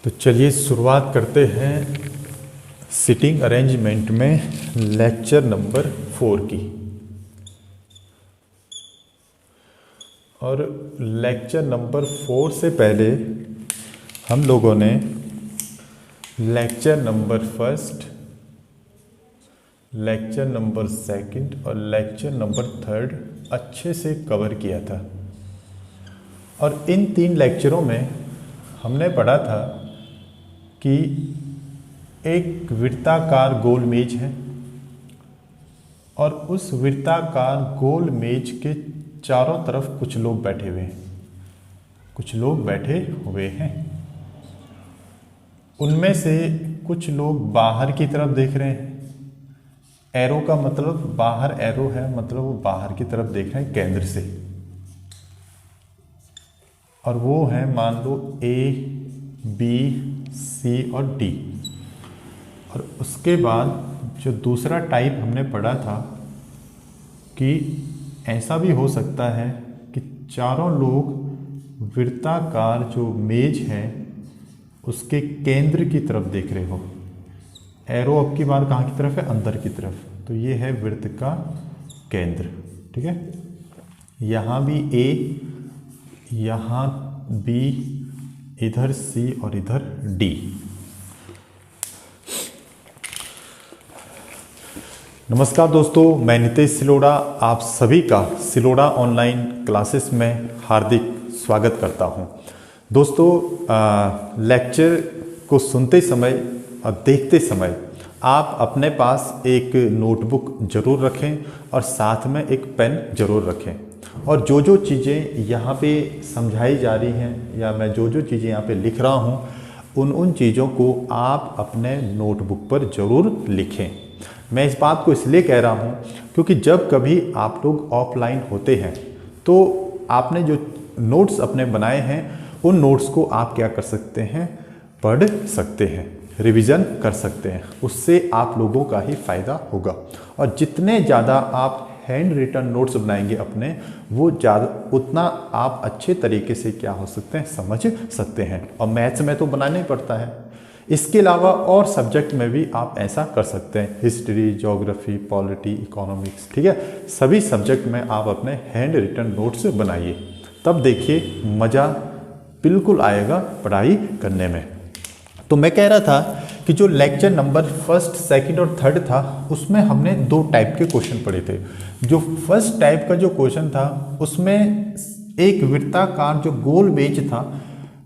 तो चलिए शुरुआत करते हैं सिटिंग अरेंजमेंट में लेक्चर नंबर 4 की। और लेक्चर नंबर 4 से पहले हम लोगों ने लेक्चर नंबर 1, लेक्चर नंबर 2 और लेक्चर नंबर 3 अच्छे से कवर किया था। और इन 3 लेक्चरों में हमने पढ़ा था कि एक वृत्ताकार गोल मेज है और उस वृत्ताकार गोल मेज के चारों तरफ कुछ लोग बैठे हुए हैं, उनमें से कुछ लोग बाहर की तरफ देख रहे हैं। एरो का मतलब बाहर एरो है, मतलब वो बाहर की तरफ देख रहे हैं केंद्र से। और वो है मान लो A, B, C और D। और उसके बाद जो दूसरा टाइप हमने पढ़ा था कि ऐसा भी हो सकता है कि चारों लोग वृत्ताकार जो मेज है उसके केंद्र की तरफ देख रहे हो। एरो अब की बार कहाँ की तरफ है? अंदर की तरफ। तो ये है वृत्त का केंद्र, ठीक है। यहाँ भी A, यहाँ B, इधर C और इधर D। नमस्कार दोस्तों, मैं नितेश सिलोड़ा आप सभी का सिलोड़ा ऑनलाइन क्लासेस में हार्दिक स्वागत करता हूं। दोस्तों, लेक्चर को सुनते समय और देखते समय आप अपने पास एक नोटबुक जरूर रखें और साथ में एक पेन जरूर रखें। और जो जो चीज़ें यहाँ पे समझाई जा रही हैं या मैं जो जो चीज़ें यहाँ पे लिख रहा हूँ उन चीज़ों को आप अपने नोटबुक पर ज़रूर लिखें। मैं इस बात को इसलिए कह रहा हूँ क्योंकि जब कभी आप लोग ऑफलाइन होते हैं तो आपने जो नोट्स अपने बनाए हैं उन नोट्स को आप क्या कर सकते हैं? पढ़ सकते हैं, रिवीजन कर सकते हैं। उससे आप लोगों का ही फायदा होगा। और जितने ज़्यादा आप हैंड रिटन नोट्स बनाएंगे अपने, वो ज़्यादा उतना आप अच्छे तरीके से क्या हो सकते हैं? समझ सकते हैं। और मैथ्स में तो बनाना ही पड़ता है। इसके अलावा और सब्जेक्ट में भी आप ऐसा कर सकते हैं, हिस्ट्री, ज्योग्राफी, पॉलिटी, इकोनॉमिक्स, ठीक है। सभी सब्जेक्ट में आप अपने हैंड रिटन नोट्स बनाइए, तब देखिए मज़ा बिल्कुल आएगा पढ़ाई करने में। तो मैं कह रहा था कि जो लेक्चर नंबर 1, 2 और 3 था उसमें हमने 2 टाइप के क्वेश्चन पढ़े थे। जो फर्स्ट टाइप का जो क्वेश्चन था उसमें एक वृत्ताकार जो गोल मेज था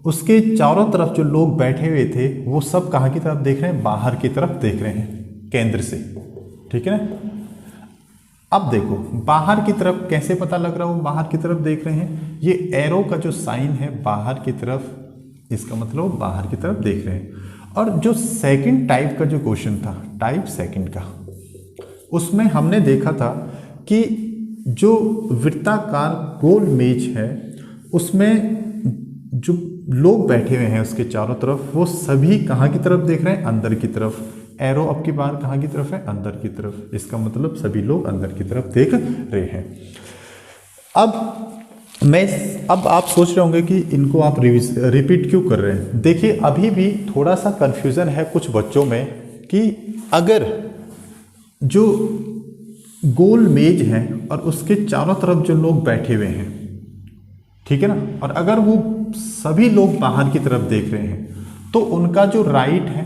उसके चारों तरफ जो लोग बैठे हुए थे वो सब कहाँ की तरफ देख रहे हैं? बाहर की तरफ देख रहे हैं, केंद्र से, ठीक है ना। अब देखो बाहर की तरफ कैसे पता लग रहा है वो बाहर की तरफ देख रहे हैं? ये एरो का जो साइन है बाहर की तरफ, इसका मतलब बाहर की तरफ देख रहे हैं। और जो सेकंड टाइप का जो क्वेश्चन था, टाइप सेकंड का, उसमें हमने देखा था कि जो वृत्ताकार गोल मेज है उसमें जो लोग बैठे हुए हैं उसके चारों तरफ वो सभी कहाँ की तरफ देख रहे हैं? अंदर की तरफ। एरो अब की बार कहाँ की तरफ है? अंदर की तरफ। इसका मतलब सभी लोग अंदर की तरफ देख रहे हैं। अब आप सोच रहे होंगे कि इनको आप रिपीट क्यों कर रहे हैं? देखिए अभी भी थोड़ा सा कंफ्यूजन है कुछ बच्चों में कि अगर जो गोल मेज है और उसके चारों तरफ जो लोग बैठे हुए हैं, ठीक है ना, और अगर वो सभी लोग बाहर की तरफ देख रहे हैं तो उनका जो राइट है,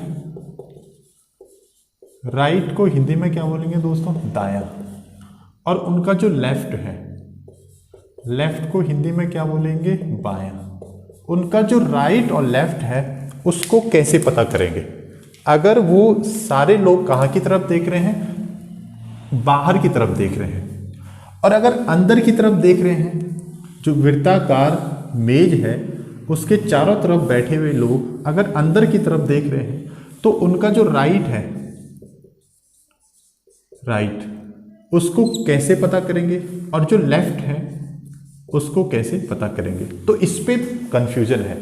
राइट को हिंदी में क्या बोलेंगे दोस्तों? दायां। और उनका जो लेफ्ट है, लेफ्ट को हिंदी में क्या बोलेंगे? बायां। उनका जो राइट और लेफ्ट है उसको कैसे पता करेंगे? अगर वो सारे लोग कहाँ की तरफ देख रहे हैं? बाहर की तरफ देख रहे हैं। और अगर अंदर की तरफ देख रहे हैं, जो वृत्ताकार मेज है उसके चारों तरफ बैठे हुए लोग अगर अंदर की तरफ देख रहे हैं तो उनका जो राइट है, राइट, उसको कैसे पता करेंगे? और जो लेफ्ट है उसको कैसे पता करेंगे? तो इस पे कंफ्यूजन है।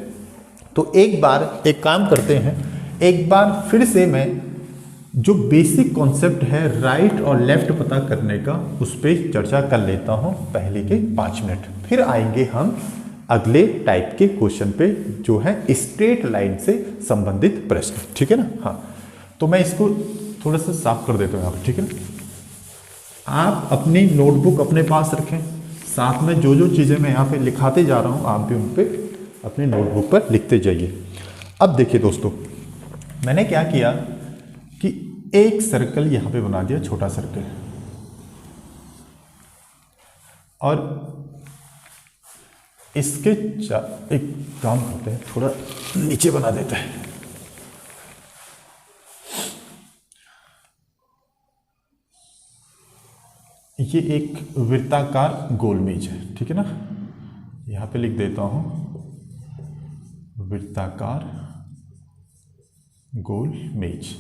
तो एक बार एक काम करते हैं, एक बार फिर से मैं जो बेसिक कॉन्सेप्ट है राइट और लेफ्ट पता करने का उस पर चर्चा कर लेता हूं पहले के 5 मिनट, फिर आएंगे हम अगले टाइप के क्वेश्चन पे जो है स्ट्रेट लाइन से संबंधित प्रश्न, ठीक है ना। हाँ, तो मैं इसको थोड़ा सा साफ कर देता हूँ यहाँ पर, ठीक है ना। आप अपनी नोटबुक अपने पास रखें, साथ में जो जो चीज़ें मैं यहाँ पे लिखाते जा रहा हूँ आप भी उन पे अपनी नोटबुक पर लिखते जाइए। अब देखिए दोस्तों, मैंने क्या किया कि एक सर्कल यहाँ पे बना दिया, छोटा सर्कल, और इसके एक काम करते हैं, थोड़ा नीचे बना देते हैं। ये एक वृत्ताकार गोल मेज है, ठीक है ना। यहाँ पे लिख देता हूँ वृत्ताकार गोल मेज।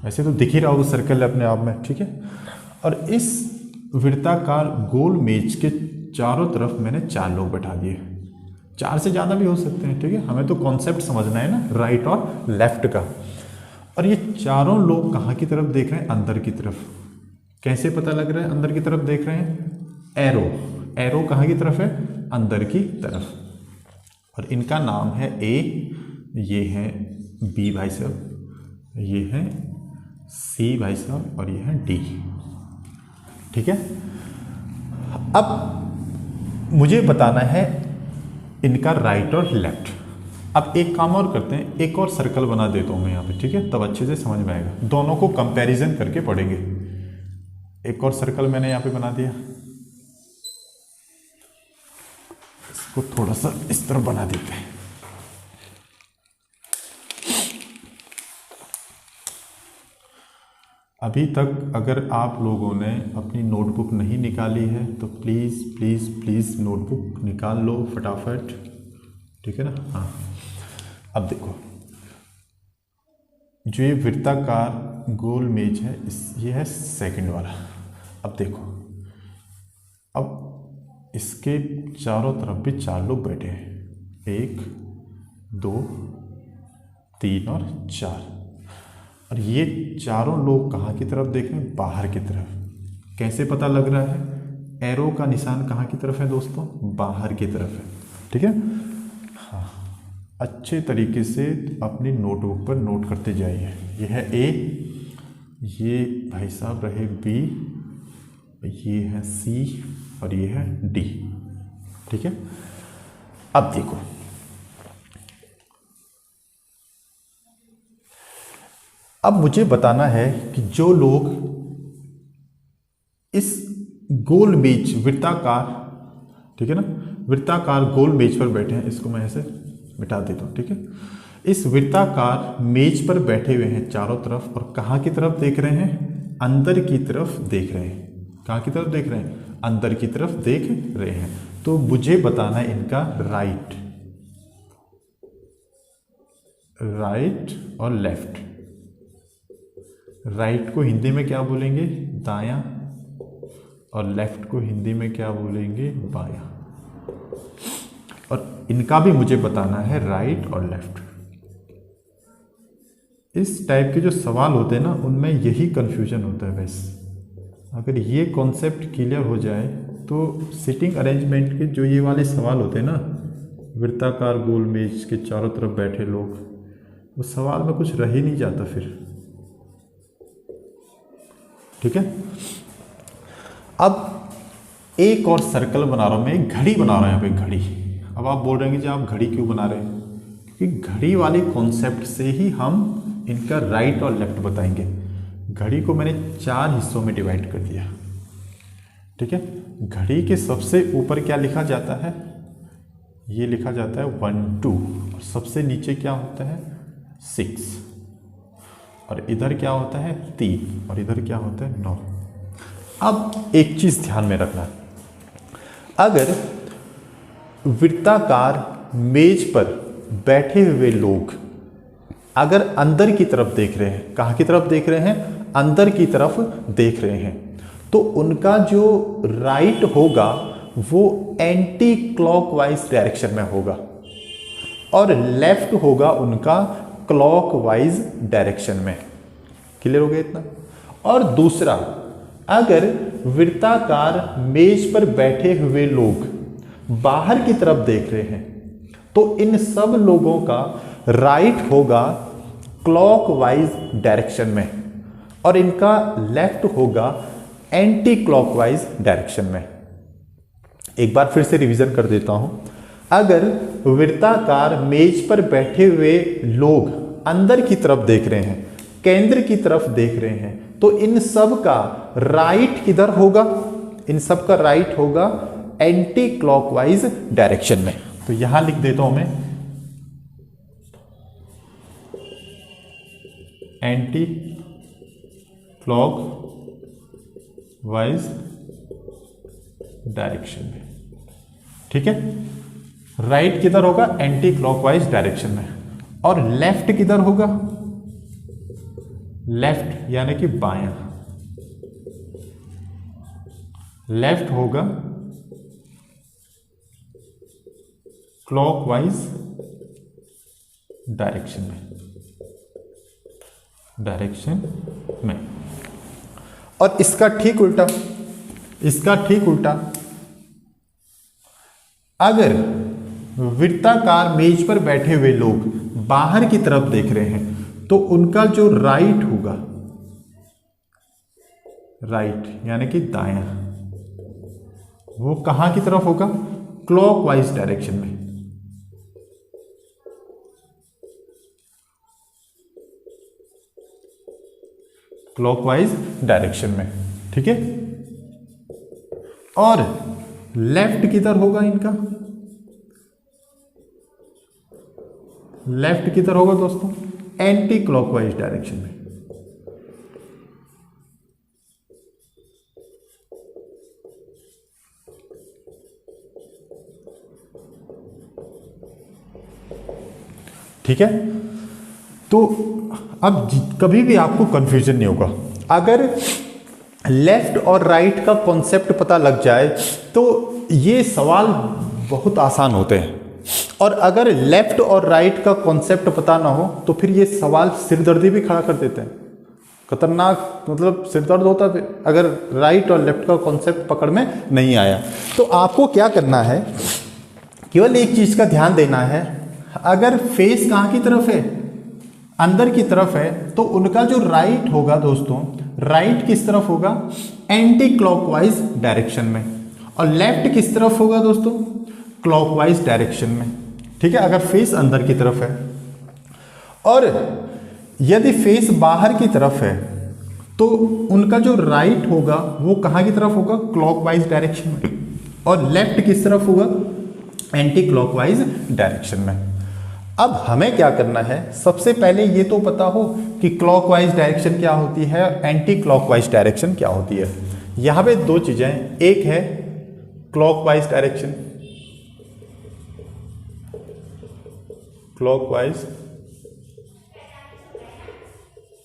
वैसे तो दिख ही रहा होगा सर्कल है अपने आप में, ठीक है। और इस वृत्ताकार गोल मेज के चारों तरफ मैंने 4 लोग बैठा दिए, 4 से ज़्यादा भी हो सकते हैं, ठीक है। हमें तो कॉन्सेप्ट समझना है ना, राइट और लेफ्ट का। और ये चारों लोग कहाँ की तरफ देख रहे हैं? अंदर की तरफ। कैसे पता लग रहा है अंदर की तरफ देख रहे हैं? एरो, एरो कहाँ की तरफ है? अंदर की तरफ। और इनका नाम है ए, ये है बी भाई साहब, ये है सी भाई साहब, और ये है डी, ठीक है। अब मुझे बताना है इनका राइट और लेफ्ट। अब एक काम और करते हैं, एक और सर्कल बना देता हूँ मैं यहाँ पे, ठीक है, तब अच्छे से समझ में आएगा। दोनों को कंपैरिजन करके पढ़ेंगे। एक और सर्कल मैंने यहाँ पे बना दिया, इसको थोड़ा सा इस तरफ बना देते हैं। अभी तक अगर आप लोगों ने अपनी नोटबुक नहीं निकाली है तो प्लीज़ प्लीज़ प्लीज़ नोटबुक निकाल लो फटाफट, ठीक है ना। हाँ, अब देखो, जो ये वृत्ताकार गोल मेज है, ये है सेकंड वाला। अब देखो, अब इसके चारों तरफ भी 4 लोग बैठे हैं, 1 2 3 और 4। और ये चारों लोग कहाँ की तरफ देख रहे हैं? बाहर की तरफ। कैसे पता लग रहा है? एरो का निशान कहाँ की तरफ है दोस्तों? बाहर की तरफ है, ठीक है। हाँ, अच्छे तरीके से अपनी नोटबुक पर नोट करते जाइए। ये है ए, ये भाई साहब रहे बी, ये है सी, और ये है डी, ठीक है। अब देखो, अब मुझे बताना है कि जो लोग इस गोल मेज वृत्ताकार, ठीक है ना, वृत्ताकार गोल मेज पर बैठे हैं, इसको मैं ऐसे मिटा देता हूं, ठीक है। इस वृत्ताकार मेज पर बैठे हुए हैं चारों तरफ, और कहाँ की तरफ देख रहे हैं? अंदर की तरफ देख रहे हैं। कहाँ की तरफ देख रहे हैं? अंदर की तरफ देख रहे हैं। तो मुझे बताना है इनका राइट, राइट और लेफ्ट। राइट को हिंदी में क्या बोलेंगे? दायां, और लेफ्ट को हिंदी में क्या बोलेंगे? बायां। और इनका भी मुझे बताना है राइट और लेफ्ट। इस टाइप के जो सवाल होते हैं ना, उनमें यही कंफ्यूजन होता है। बस अगर ये कॉन्सेप्ट क्लियर हो जाए तो सिटिंग अरेंजमेंट के जो ये वाले सवाल होते हैं ना, वृत्ताकार गोल मेज के चारों तरफ बैठे लोग, वो सवाल में कुछ रह ही नहीं जाता फिर, ठीक है। अब एक और सर्कल बना रहा हूं मैं, एक घड़ी बना रहा हूं यहाँ पे, घड़ी। अब आप बोल रहे हैं कि आप घड़ी क्यों बना रहे हैं? क्योंकि घड़ी वाले कॉन्सेप्ट से ही हम इनका राइट और लेफ्ट बताएंगे। घड़ी को मैंने 4 हिस्सों में डिवाइड कर दिया, ठीक है। घड़ी के सबसे ऊपर क्या लिखा जाता है? ये लिखा जाता है 1 2, और सबसे नीचे क्या होता है? 6, और इधर क्या होता है? 3, और इधर क्या होता है? 9। अब एक चीज ध्यान में रखना, अगर वृत्ताकार मेज पर बैठे हुए लोग अगर अंदर की तरफ देख रहे हैं, कहाँ की तरफ देख रहे हैं? अंदर की तरफ देख रहे हैं, तो उनका जो राइट होगा वो एंटी क्लॉकवाइज डायरेक्शन में होगा, और लेफ्ट होगा उनका क्लॉकवाइज डायरेक्शन में। क्लियर हो गया इतना? और दूसरा, अगर वृत्ताकार मेज पर बैठे हुए लोग बाहर की तरफ देख रहे हैं, तो इन सब लोगों का राइट होगा क्लॉकवाइज डायरेक्शन में और इनका लेफ्ट होगा एंटी क्लॉकवाइज डायरेक्शन में। एक बार फिर से रिवीजन कर देता हूं। अगर वृत्ताकार मेज पर बैठे हुए लोग अंदर की तरफ देख रहे हैं, केंद्र की तरफ देख रहे हैं, तो इन सब का राइट किधर होगा? इन सब का राइट होगा एंटी क्लॉकवाइज डायरेक्शन में। तो यहां लिख देता हूं मैं एंटी क्लॉकवाइज डायरेक्शन में। ठीक है, राइट किधर होगा? एंटी क्लॉकवाइज डायरेक्शन में। और लेफ्ट किधर होगा? लेफ्ट यानी कि बायां, लेफ्ट होगा क्लॉकवाइज डायरेक्शन में। और इसका ठीक उल्टा, अगर वृत्ताकार मेज पर बैठे हुए लोग बाहर की तरफ देख रहे हैं, तो उनका जो राइट होगा, राइट यानी कि दायां, वो कहां की तरफ होगा? क्लॉकवाइज डायरेक्शन में। क्लॉकवाइज डायरेक्शन में। ठीक है, और लेफ्ट किधर होगा? इनका लेफ्ट किधर होगा दोस्तों? एंटी क्लॉकवाइज डायरेक्शन में। ठीक है, तो अब कभी भी आपको कंफ्यूजन नहीं होगा। अगर लेफ्ट और राइट का कॉन्सेप्ट पता लग जाए तो ये सवाल बहुत आसान होते हैं, और अगर लेफ्ट और राइट का कॉन्सेप्ट पता ना हो तो फिर ये सवाल सिरदर्दी भी खड़ा कर देते हैं। खतरनाक, मतलब सिरदर्द होता है अगर राइट और लेफ्ट का कॉन्सेप्ट पकड़ में नहीं आया। तो आपको क्या करना है, केवल एक चीज का ध्यान देना है। अगर फेस कहाँ की तरफ है? अंदर की तरफ है, तो उनका जो राइट होगा दोस्तों, राइट किस तरफ होगा? एंटी क्लॉकवाइज डायरेक्शन में। और लेफ्ट किस तरफ होगा दोस्तों? क्लॉकवाइज डायरेक्शन में। ठीक है, अगर फेस अंदर की तरफ है। और यदि फेस बाहर की तरफ है तो उनका जो राइट होगा वो कहाँ की तरफ होगा? क्लॉकवाइज डायरेक्शन में। और लेफ्ट किस तरफ होगा? एंटी क्लॉकवाइज डायरेक्शन में। अब हमें क्या करना है, सबसे पहले ये तो पता हो कि क्लॉकवाइज डायरेक्शन क्या होती है, एंटी क्लॉकवाइज डायरेक्शन क्या होती है। यहां पे दो चीजें, एक है क्लॉकवाइज डायरेक्शन,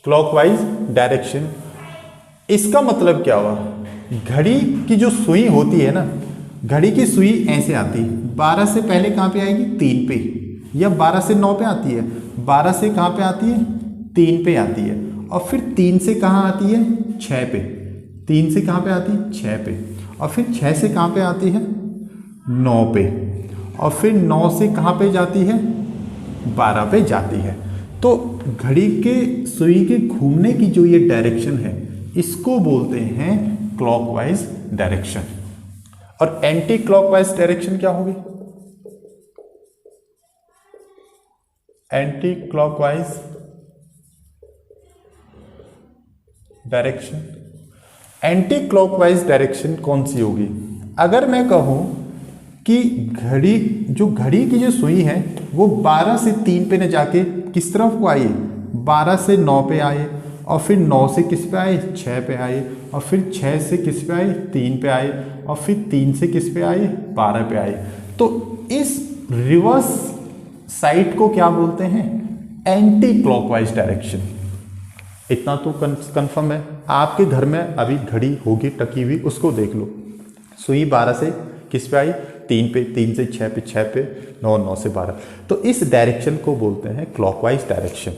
क्लॉकवाइज डायरेक्शन। इसका मतलब क्या हुआ? घड़ी की जो सुई होती है ना, घड़ी की सुई ऐसे आती है, 12 से पहले कहाँ पे आएगी? 3 पे, या 12 से 9 पे आती है। 12 से कहाँ पे आती है? 3 पे आती है। और फिर 3 से कहाँ आती है? 6 पे। 3 से कहाँ पे आती है? 6 पे। और फिर 6 से कहाँ पे आती है? 9 पे। और फिर 9 से कहाँ पे जाती है? 12 पे जाती है। तो घड़ी के सुई के घूमने की जो ये डायरेक्शन है, इसको बोलते हैं क्लॉकवाइज डायरेक्शन। और एंटी क्लॉकवाइज डायरेक्शन क्या होगी? Anti clockwise direction, anti clockwise direction कौन सी होगी? अगर मैं कहूं कि घड़ी की जो सुई है वो 12 से 3 पे न जाके किस तरफ को आई? 12 से 9 पे आए, और फिर 9 से किस पे आए? 6 पे आए, और फिर 6 से किस पे आए? 3 पे आए, और फिर 3 से किस पे आए? 12 पे आए। तो इस रिवर्स साइड को क्या बोलते हैं? Anti clockwise direction. इतना तो कंफर्म है। आपके घर में अभी घड़ी होगी टकी हुई, उसको देख लो। सुई 12 से किस पे आई? 3 पे, 3 से 6 पे, 6 पे 9, 9 से 12। तो इस डायरेक्शन को बोलते हैं क्लॉकवाइज डायरेक्शन।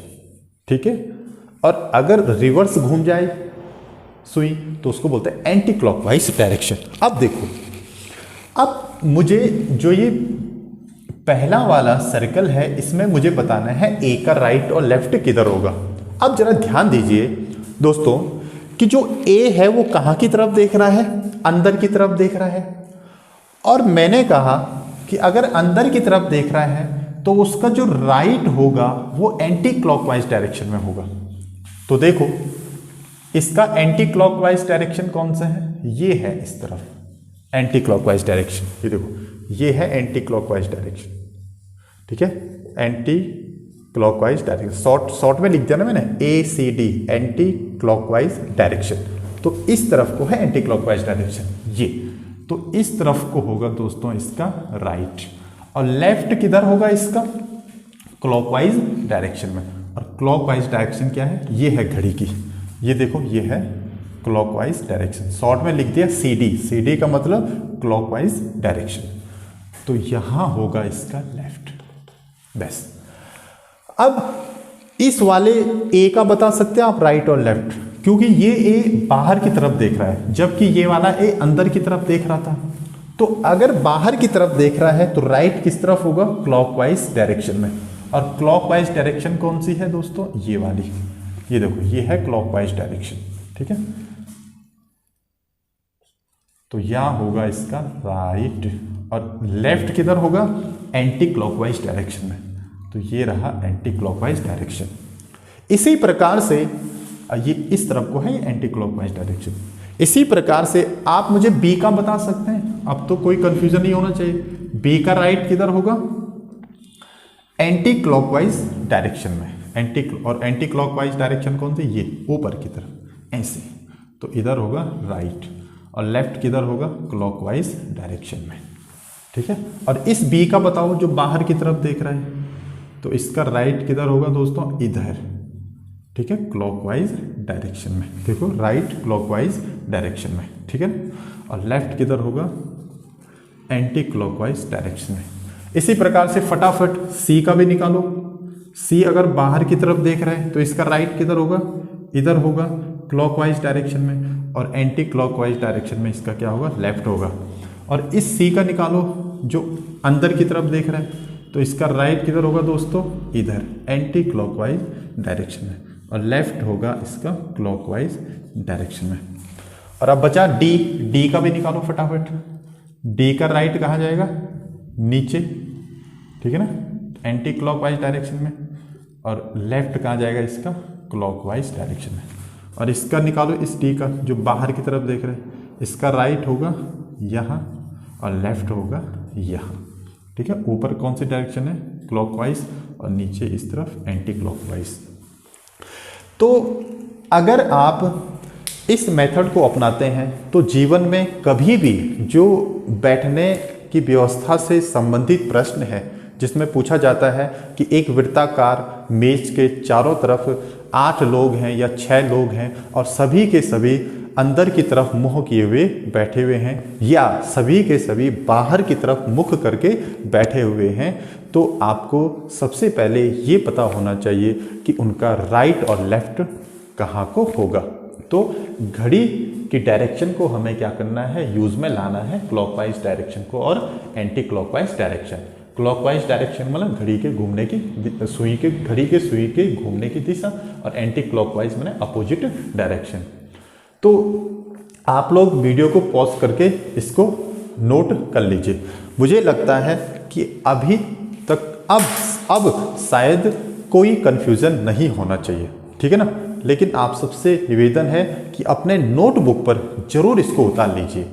ठीक है, और अगर रिवर्स घूम जाए सुई तो उसको बोलते हैं एंटी क्लॉकवाइज डायरेक्शन। अब देखो, अब मुझे जो ये पहला वाला सर्कल है इसमें मुझे बताना है ए का राइट और लेफ्ट किधर होगा। अब जरा ध्यान दीजिए दोस्तों कि जो ए है वो कहाँ की तरफ देख रहा है, अंदर की तरफ देख रहा है। और मैंने कहा कि अगर अंदर की तरफ देख रहा है तो उसका जो राइट होगा वो एंटी क्लॉकवाइज डायरेक्शन में होगा। तो देखो इसका एंटी क्लॉकवाइज डायरेक्शन कौन सा है, ये है इस तरफ एंटी क्लॉकवाइज डायरेक्शन। ये देखो ये है एंटी क्लॉकवाइज डायरेक्शन, ठीक है, एंटी क्लॉकवाइज डायरेक्शन। शॉर्ट में लिख दिया ना मैंने ACD, एंटी क्लॉकवाइज डायरेक्शन। तो इस तरफ को है एंटी क्लॉकवाइज डायरेक्शन, ये तो इस तरफ को होगा दोस्तों इसका राइट, और लेफ्ट किधर होगा इसका, क्लॉकवाइज डायरेक्शन में। और क्लॉकवाइज डायरेक्शन क्या है, ये है घड़ी की, ये देखो ये है क्लॉकवाइज डायरेक्शन। शॉर्ट में लिख दिया CD का मतलब क्लॉकवाइज डायरेक्शन। तो यहां होगा इसका लेफ्ट, बस। अब इस वाले ए का बता सकते हैं आप राइट और लेफ्ट, क्योंकि ये ए बाहर की तरफ देख रहा है जबकि ये वाला ए अंदर की तरफ देख रहा था। तो अगर बाहर की तरफ देख रहा है तो राइट किस तरफ होगा, क्लॉकवाइज डायरेक्शन में। और क्लॉकवाइज डायरेक्शन कौन सी है दोस्तों, ये वाली, ये देखो ये है क्लॉकवाइज डायरेक्शन, ठीक है। तो यहां होगा इसका राइट, और लेफ्ट किधर होगा, एंटी क्लॉकवाइज डायरेक्शन में। तो ये रहा एंटी क्लॉकवाइज डायरेक्शन। इसी प्रकार से ये इस तरफ को है ये एंटी क्लॉकवाइज डायरेक्शन। इसी प्रकार से आप मुझे बी का बता सकते हैं, अब तो कोई कंफ्यूजन नहीं होना चाहिए। बी का राइट किधर होगा, एंटी क्लॉकवाइज डायरेक्शन में। एंटी क्लॉकवाइज डायरेक्शन कौन सी, ये ऊपर की तरफ ऐसे, तो इधर होगा राइट, और लेफ्ट किधर होगा, क्लॉकवाइज डायरेक्शन में, ठीक है। और इस बी का बताओ जो बाहर की तरफ देख रहा है, तो इसका राइट किधर होगा दोस्तों, इधर, ठीक है, क्लॉकवाइज डायरेक्शन में। देखो राइट क्लॉकवाइज डायरेक्शन में, ठीक है। और लेफ्ट किधर होगा, एंटी क्लॉकवाइज डायरेक्शन में। इसी प्रकार से फटाफट सी का भी निकालो। सी अगर बाहर की तरफ देख रहा है तो इसका राइट किधर होगा, इधर होगा क्लॉकवाइज डायरेक्शन में, और एंटी क्लॉकवाइज डायरेक्शन में इसका क्या होगा, लेफ्ट होगा। और इस सी का निकालो जो अंदर की तरफ देख रहा है, तो इसका राइट किधर होगा दोस्तों, इधर एंटी क्लॉकवाइज डायरेक्शन में, और लेफ्ट होगा इसका क्लॉकवाइज डायरेक्शन में। और अब बचा डी का भी निकालो फटाफट। डी का राइट कहाँ जाएगा, नीचे, ठीक है ना, एंटी क्लॉकवाइज डायरेक्शन में, और लेफ्ट कहाँ जाएगा इसका, क्लॉकवाइज डायरेक्शन में। और इसका निकालो इस डी का जो बाहर की तरफ देख रहे हैं, इसका राइट होगा यहाँ और लेफ्ट होगा यहाँ, ठीक है। ऊपर कौन सी डायरेक्शन है, क्लॉकवाइज, और नीचे इस तरफ एंटी क्लॉकवाइज। तो अगर आप इस मेथड को अपनाते हैं तो जीवन में कभी भी जो बैठने की व्यवस्था से संबंधित प्रश्न है, जिसमें पूछा जाता है कि एक वृत्ताकार मेज के चारों तरफ 8 लोग हैं या 6 लोग हैं और सभी के सभी अंदर की तरफ मुंह किए हुए बैठे हुए हैं, या सभी के सभी बाहर की तरफ मुख करके बैठे हुए हैं, तो आपको सबसे पहले ये पता होना चाहिए कि उनका राइट और लेफ्ट कहाँ को होगा। तो घड़ी की डायरेक्शन को हमें क्या करना है, यूज में लाना है, क्लॉकवाइज डायरेक्शन को और anti clockwise direction. Clockwise direction मतलब घड़ी के घूमने की घड़ी के सुई के घूमने की दिशा, और एंटी क्लॉकवाइज मतलब अपोजिट डायरेक्शन। तो आप लोग वीडियो को पॉज करके इसको नोट कर लीजिए। मुझे लगता है कि अभी तक अब शायद कोई कंफ्यूजन नहीं होना चाहिए, ठीक है ना। लेकिन आप सबसे निवेदन है कि अपने नोटबुक पर जरूर इसको उतार लीजिए।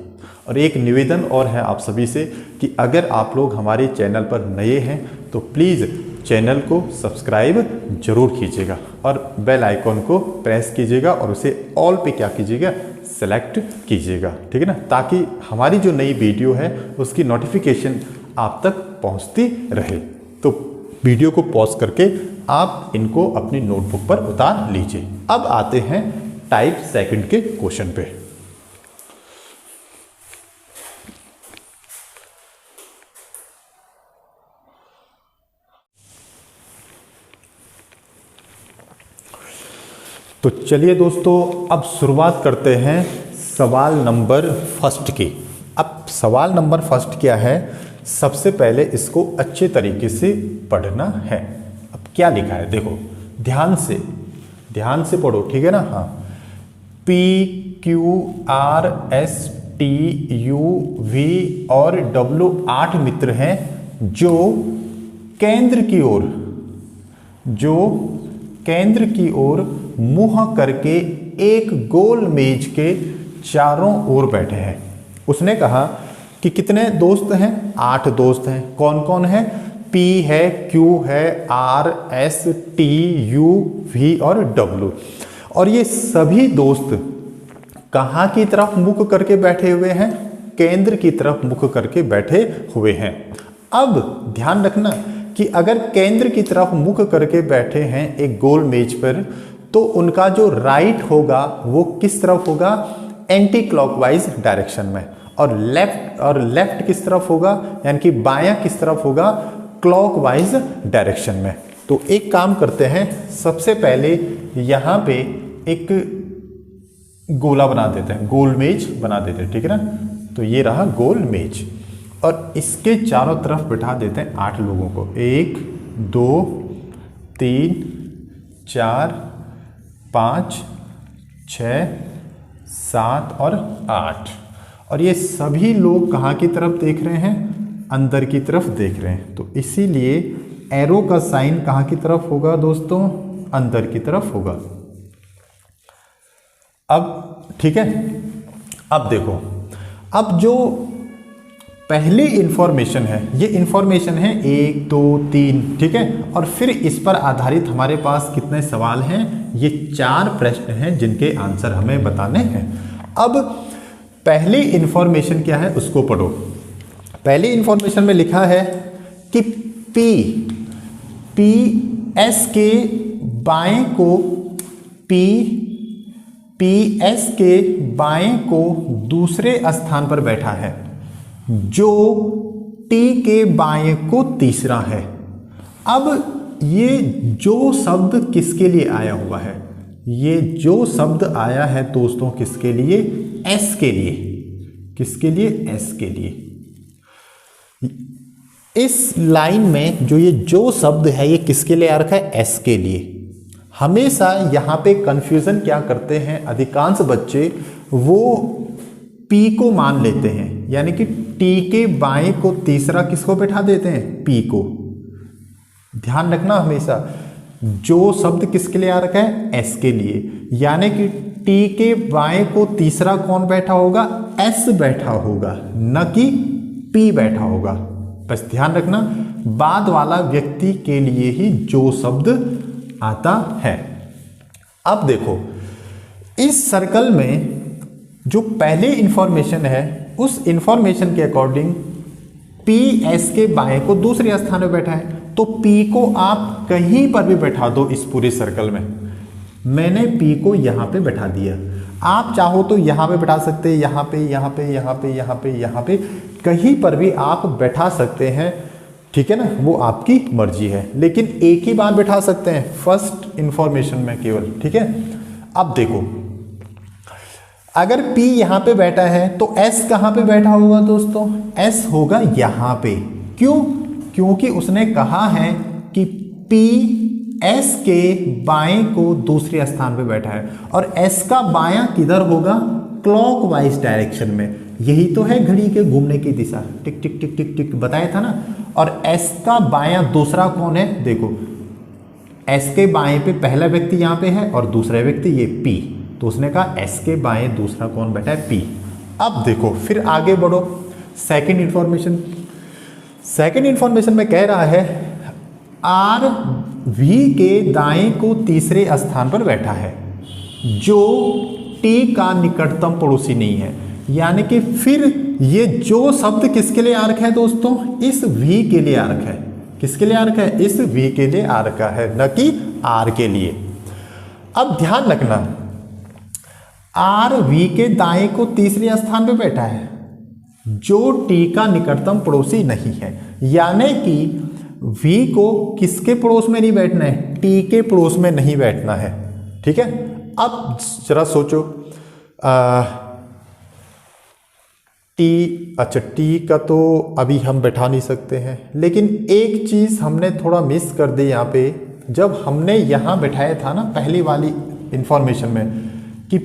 और एक निवेदन और है आप सभी से कि अगर आप लोग हमारे चैनल पर नए हैं तो प्लीज़ चैनल को सब्सक्राइब जरूर कीजिएगा और बेल आइकॉन को प्रेस कीजिएगा और उसे ऑल पे क्या कीजिएगा, सेलेक्ट कीजिएगा, ठीक है ना, ताकि हमारी जो नई वीडियो है उसकी नोटिफिकेशन आप तक पहुंचती रहे। तो वीडियो को पॉज करके आप इनको अपनी नोटबुक पर उतार लीजिए। अब आते हैं टाइप सेकंड के क्वेश्चन पे। तो चलिए दोस्तों अब शुरुआत करते हैं सवाल नंबर फर्स्ट की। अब सवाल नंबर फर्स्ट क्या है, सबसे पहले इसको अच्छे तरीके से पढ़ना है। अब क्या लिखा है देखो, ध्यान से पढ़ो, ठीक है ना। हाँ, P Q R S T U V और W 8 मित्र हैं जो केंद्र की ओर मुंह करके एक गोल मेज के चारों ओर बैठे हैं। उसने कहा कि कितने दोस्त हैं, 8 दोस्त हैं। कौन कौन है, P है, Q है, R S T U V और W। और ये सभी दोस्त कहाँ की तरफ मुख करके बैठे हुए हैं, केंद्र की तरफ मुख करके बैठे हुए हैं। अब ध्यान रखना कि अगर केंद्र की तरफ मुख करके बैठे हैं एक गोल मेज पर, तो उनका जो राइट होगा वो किस तरफ होगा, एंटी क्लॉकवाइज डायरेक्शन में, और लेफ्ट किस तरफ होगा, यानी कि बायां किस तरफ होगा, क्लॉकवाइज डायरेक्शन में। तो एक काम करते हैं, सबसे पहले यहां पे एक गोला बना देते हैं, गोल मेज बना देते हैं, ठीक है ना। तो ये रहा गोल मेज, और इसके चारों तरफ बिठा देते हैं 8 लोगों को। 1 2 3 4 5 6 7 और 8। और ये सभी लोग कहाँ की तरफ देख रहे हैं, अंदर की तरफ देख रहे हैं। तो इसीलिए एरो का साइन कहाँ की तरफ होगा दोस्तों, अंदर की तरफ होगा। अब ठीक है, अब देखो, अब जो पहली इंफॉर्मेशन है, ये इंफॉर्मेशन है 1 2 3, ठीक है। और फिर इस पर आधारित हमारे पास कितने सवाल हैं, ये 4 प्रश्न हैं जिनके आंसर हमें बताने हैं। अब पहली इंफॉर्मेशन क्या है उसको पढ़ो। पहली इंफॉर्मेशन में लिखा है कि P S के बाएं को PS के बाएं को दूसरे स्थान पर बैठा है, जो T के बाएं को तीसरा है। अब ये जो शब्द किसके लिए आया हुआ है, ये जो शब्द आया है दोस्तों किसके लिए, S के लिए। किसके लिए, S के लिए। इस लाइन में जो शब्द है ये किसके लिए आ रखा है, S के लिए। हमेशा यहाँ पे कंफ्यूजन क्या करते हैं अधिकांश बच्चे, वो P को मान लेते हैं, यानी कि T के बाएं को तीसरा किसको बैठा देते हैं, P को। ध्यान रखना हमेशा, जो शब्द किसके लिए आ रखा है, S के लिए, यानी कि T के बाएं को तीसरा कौन बैठा होगा, S बैठा होगा, न कि P बैठा होगा। बस ध्यान रखना, बाद वाला व्यक्ति के लिए ही जो शब्द आता है। अब देखो, इस सर्कल में जो पहली इंफॉर्मेशन है, उस इंफॉर्मेशन के अकॉर्डिंग P S के बाएं को दूसरे स्थान पर बैठा है। तो P को आप कहीं पर भी बैठा दो इस पूरे सर्कल में। मैंने P को यहाँ पे बैठा दिया, आप चाहो तो यहाँ पे बैठा सकते हैं, यहाँ पे, यहाँ पे, यहाँ पे, यहाँ पे, यहाँ पे, कहीं पर भी आप बैठा सकते हैं, ठीक है ना। वो आपकी मर्जी है, लेकिन एक ही बार बैठा सकते हैं फर्स्ट इंफॉर्मेशन में केवल, ठीक है। अब देखो, अगर P यहाँ पे बैठा है तो S कहाँ पे बैठा होगा दोस्तों, S होगा यहाँ पे। क्यों, क्योंकि उसने कहा है कि P S के बाएं को दूसरे स्थान पे बैठा है, और S का बायां किधर होगा, क्लॉकवाइज डायरेक्शन में। यही तो है घड़ी के घूमने की दिशा, टिक टिक टिक टिक टिक बताया था ना। और S का बायां दूसरा कौन है, देखो S के बाएं पे पहला व्यक्ति यहाँ पे है और दूसरा व्यक्ति ये P, तो उसने कहा S के बाएं दूसरा कौन बैठा है, P। अब देखो, फिर आगे बढ़ो, सेकंड इंफॉर्मेशन में कह रहा है R V के दाएं को तीसरे स्थान पर बैठा है, जो T का निकटतम पड़ोसी नहीं है। यानी कि फिर ये जो शब्द किसके लिए आ रखा है दोस्तों, इस V के लिए आ रखा है। किसके लिए आ रखा है, इस V के लिए आ रखा है, न कि R के लिए। अब ध्यान रखना, R V के दाएं को तीसरे स्थान पर बैठा है, जो T का निकटतम पड़ोसी नहीं है। यानी कि V को किसके पड़ोस में नहीं बैठना है, T के पड़ोस में नहीं बैठना है, ठीक है। अब जरा सोचो, T अच्छा टी का तो अभी हम बैठा नहीं सकते हैं, लेकिन एक चीज़ हमने थोड़ा मिस कर दी यहाँ पे। जब हमने यहाँ बैठाया था ना पहली वाली इंफॉर्मेशन में कि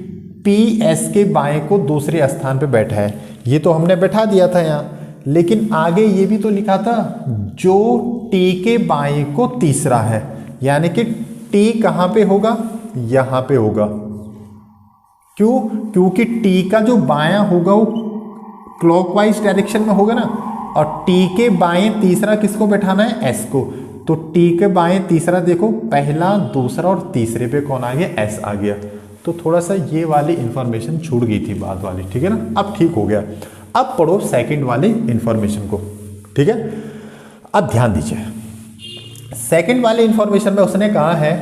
पी एस के बाएं को दूसरे स्थान पे बैठा है, ये तो हमने बैठा दिया था यहाँ, लेकिन आगे ये भी तो लिखा था जो टी के बाएं को तीसरा है, यानी कि टी कहाँ पे होगा, यहाँ पे होगा। क्यों? क्योंकि टी का जो बायां होगा वो क्लॉकवाइज डायरेक्शन में होगा ना, और टी के बाएं तीसरा किसको बैठाना है, एस को। तो टी के बाएं तीसरा देखो, पहला दूसरा और तीसरे पे कौन आ गया, एस आ गया। तो थोड़ा सा ये वाली इंफॉर्मेशन छूट गई थी बाद वाली, ठीक है ना, अब ठीक हो गया। अब पढ़ो सेकंड वाली इंफॉर्मेशन को, ठीक है। अब ध्यान दीजिए, सेकंड वाले इंफॉर्मेशन में उसने कहा है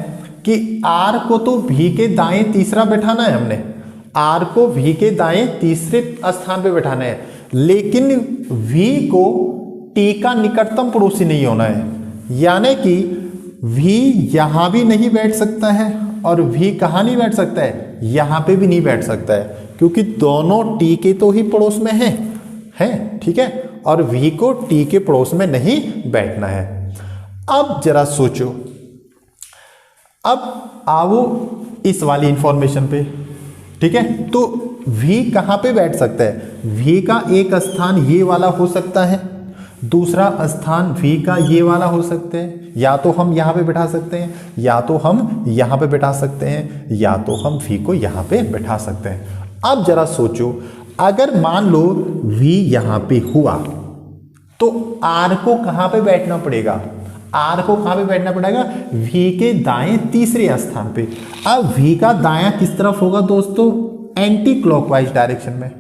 कि आर को तो भी के दाएं तीसरा बैठाना है, हमने आर को वी के दाएं तीसरे स्थान पे बैठाना है, लेकिन वी को टी का निकटतम पड़ोसी नहीं होना है, यानी कि वी यहां भी नहीं बैठ सकता है और वी कहां नहीं बैठ सकता है, यहां पे भी नहीं बैठ सकता है, क्योंकि दोनों टी के तो ही पड़ोस में हैं, ठीक है, और वी को टी के पड़ोस में नहीं बैठना है। अब जरा सोचो, अब आओ इस वाली इंफॉर्मेशन पे, ठीक है। तो V कहाँ पे बैठ सकता है, V का एक स्थान ये वाला हो सकता है, दूसरा स्थान V का ये वाला हो सकते हैं, या तो हम यहाँ पे बैठा सकते हैं, या तो हम यहाँ पे बैठा सकते हैं, या तो हम V को यहाँ पे बैठा सकते हैं। अब जरा सोचो, अगर मान लो V यहाँ पे हुआ तो R को कहाँ पे बैठना पड़ेगा, आर को कहां पे बैठना पड़ेगा, V के दाएं तीसरे स्थान पे। अब V का दायां किस तरफ होगा दोस्तों, एंटी क्लॉकवाइज डायरेक्शन में।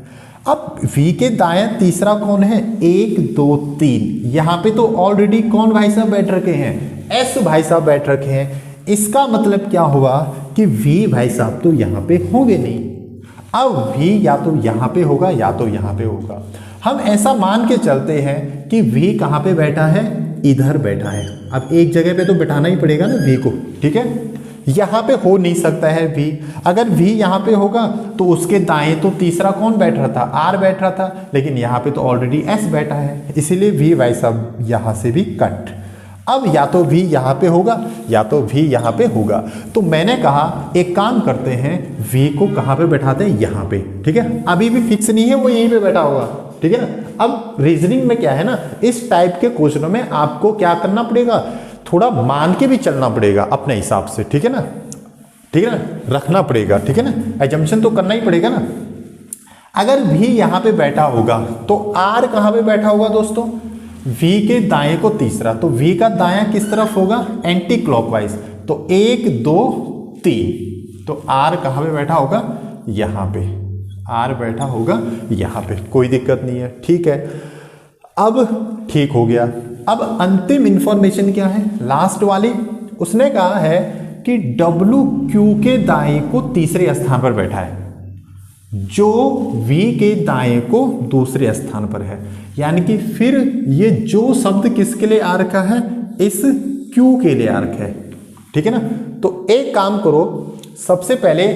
अब V के दायां तीसरा कौन है, 1 2 3, यहां पे तो ऑलरेडी कौन भाई साहब बैठ रखे हैं, S भाई साहब बैठ रखे हैं। इसका मतलब क्या हुआ कि V भाई साहब तो यहां पे होंगे नहीं। अब V या तो यहां पे होगा या तो यहां पे होगा। हम ऐसा मान के चलते हैं कि V कहां पे बैठा है, इधर बैठा है। अब एक जगह पे तो बैठाना ही पड़ेगा ना V को, ठीक है। यहाँ पे हो नहीं सकता है V, अगर V यहाँ पे होगा तो उसके दाएं तो तीसरा कौन बैठ रहा था, R बैठ रहा था, लेकिन यहाँ पे तो ऑलरेडी S बैठा है, इसीलिए V भाई साहब यहाँ से भी कट। अब या तो V यहाँ पे होगा या तो V यहाँ पे होगा। तो मैंने कहा एक काम करते हैं, V को कहाँ पे बैठाते हैं, यहाँ पे, ठीक है। अभी भी फिक्स नहीं है, वो यहीं पे बैठा होगा, ठीक है ना। अब रीजनिंग में क्या है ना, इस टाइप के क्वेश्चनों में आपको क्या करना पड़ेगा, थोड़ा मान के भी चलना पड़ेगा अपने हिसाब से, ठीक है ना, ठीक है ना, रखना पड़ेगा, ठीक है ना, एजम्पशन तो करना ही पड़ेगा ना। अगर V यहाँ पे बैठा होगा तो R कहाँ पे बैठा होगा दोस्तों, V के दाएं को तीसरा, तो V का दायां किस तरफ होगा, एंटी क्लॉकवाइज, तो 1 2 3, तो R कहाँ पे बैठा होगा, यहाँ पे R बैठा होगा यहाँ पे, कोई दिक्कत नहीं है, ठीक है। अब ठीक हो गया। अब अंतिम इंफॉर्मेशन क्या है, लास्ट वाली, उसने कहा है कि W Q के दाएं को तीसरे स्थान पर बैठा है, जो V के दाएं को दूसरे स्थान पर है, यानी कि फिर ये जो शब्द किसके लिए आ रखा है, इस Q के लिए आ रखा है, ठीक है ना। तो एक काम करो, सबसे पहले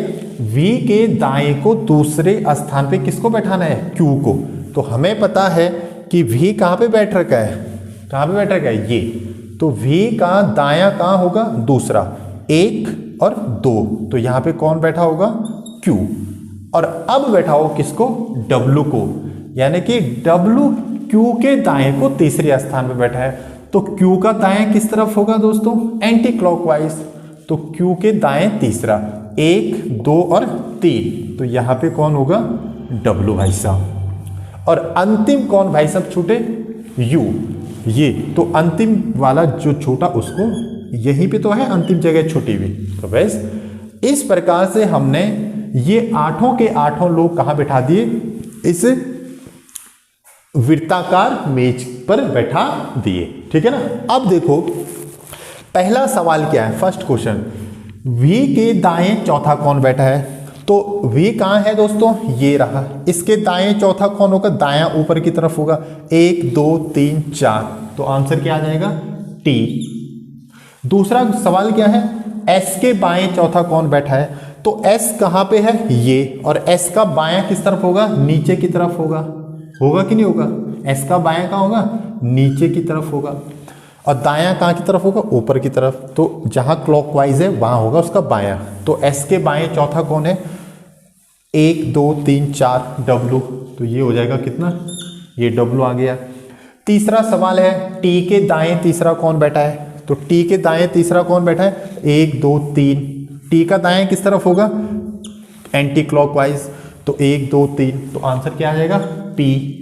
V के दाएं को दूसरे स्थान पे किसको बैठाना है, Q को। तो हमें पता है कि V कहाँ पे बैठ रखा है, कहाँ पे बैठ रखा है, ये, तो V का दायां कहाँ होगा, दूसरा, 1 और 2, तो यहाँ पे कौन बैठा होगा, Q। और अब बैठाओ किसको, W को, यानी कि W Q के दाएं को तीसरे स्थान पे बैठा है, तो Q का दाएं किस तरफ होगा दोस्तों, एंटी क्लॉकवाइज, तो Q के दाएं तीसरा, 1 2 और 3, तो यहाँ पे कौन होगा, W भाई साहब। और अंतिम कौन भाई साहब छूटे, U, ये तो अंतिम वाला जो छूटा उसको यहीं पे तो है अंतिम जगह छुटी हुई। तो बस इस प्रकार से हमने ये 8 के 8 लोग कहाँ बैठा दिए, इस वृत्ताकार मेज पर बैठा दिए, ठीक है ना। अब देखो पहला सवाल क्या है, फर्स्ट क्वेश्चन, V के दाएं चौथा कौन बैठा है, तो V कहाँ है दोस्तों, ये रहा, इसके दाएं चौथा कौन होगा, दायां ऊपर की तरफ होगा, 1 2 3 4, तो आंसर क्या आ जाएगा, T। दूसरा सवाल क्या है, S के बाएं चौथा कौन बैठा है, तो S कहाँ पे है, ये, और S का बायां किस तरफ होगा, नीचे की तरफ होगा, होगा कि नहीं होगा? एस का बायां कहाँ होगा? नीचे की तरफ होगा। और दायां कहाँ की तरफ होगा? ऊपर की तरफ। तो जहां क्लॉकवाइज है वहां होगा उसका बायां। तो एस के बाएं चौथा कौन है? 1 2 3 4 डब्लू। तो ये हो जाएगा कितना? ये डब्लू आ गया। तीसरा सवाल है टी के दाएं तीसरा कौन बैठा है? तो टी के दाएं तीसरा कौन बैठा है? 1 2 3। टी का दाएं किस तरफ होगा? Anti clockwise. तो 1 2 3। तो आंसर क्या आ जाएगा? पी।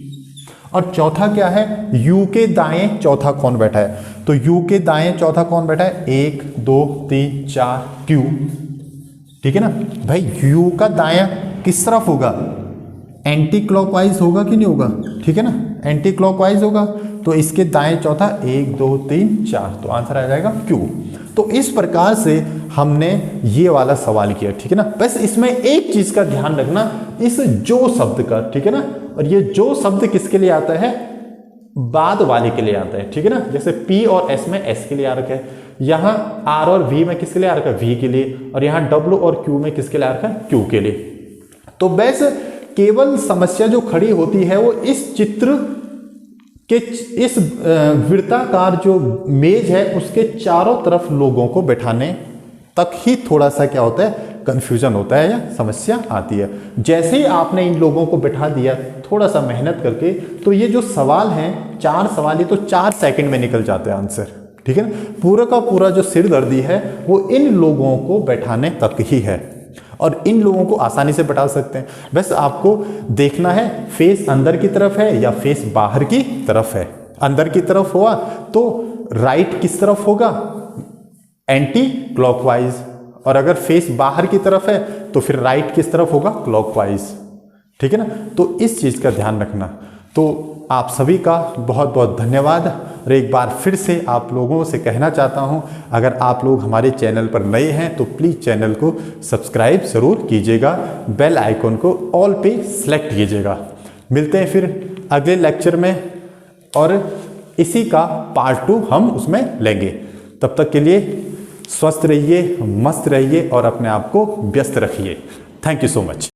और चौथा क्या है? यू के दाएं चौथा कौन बैठा है? तो यू के दाएं चौथा कौन बैठा है? 1 2 3 4 क्यू। ठीक है ना भाई? यू का दायां किस तरफ होगा? एंटी क्लॉकवाइज होगा कि नहीं होगा? ठीक है ना, एंटी क्लॉकवाइज होगा। तो इसके दाएं चौथा 1 2 3 4। तो आंसर आ जाएगा क्यू। तो इस प्रकार से हमने ये वाला सवाल किया। ठीक है ना। बस इसमें एक चीज का ध्यान रखना, इस जो शब्द का। ठीक है ना। और ये जो शब्द किसके लिए आता है? बाद वाले के लिए आता है। ठीक है ना। जैसे पी और एस में एस के लिए आ रखा है, यहां आर और वी में किसके लिए आ रखा है? वी के लिए। और यहां डब्ल्यू और क्यू में किसके लिए आ रखा है? क्यू के लिए। तो बस केवल समस्या जो खड़ी होती है वो इस चित्र के इस वृत्ताकार जो मेज है उसके चारों तरफ लोगों को बैठाने तक ही थोड़ा सा क्या होता है? कंफ्यूजन होता है या समस्या आती है। जैसे ही आपने इन लोगों को बैठा दिया थोड़ा सा मेहनत करके, तो ये जो सवाल हैं 4 सवाल, ये तो 4 सेकंड में निकल जाते हैं आंसर। ठीक है ना। पूरा का पूरा जो सिरदर्दी है वो इन लोगों को बैठाने तक ही है, और इन लोगों को आसानी से बैठा सकते हैं। बस आपको देखना है फेस अंदर की तरफ है या फेस बाहर की तरफ है। अंदर की तरफ हुआ तो राइट किस तरफ होगा? Anti clockwise. और अगर फेस बाहर की तरफ है तो फिर राइट किस तरफ होगा? क्लॉकवाइज। ठीक है ना। तो इस चीज का ध्यान रखना। तो आप सभी का बहुत बहुत धन्यवाद। और एक बार फिर से आप लोगों से कहना चाहता हूं, अगर आप लोग हमारे चैनल पर नए हैं तो प्लीज़ चैनल को सब्सक्राइब ज़रूर कीजिएगा, बेल आइकन को ऑल पे सेलेक्ट कीजिएगा। मिलते हैं फिर अगले लेक्चर में, और इसी का पार्ट 2 हम उसमें लेंगे। तब तक के लिए स्वस्थ रहिए, मस्त रहिए और अपने आप को व्यस्त रखिए। Thank you so much.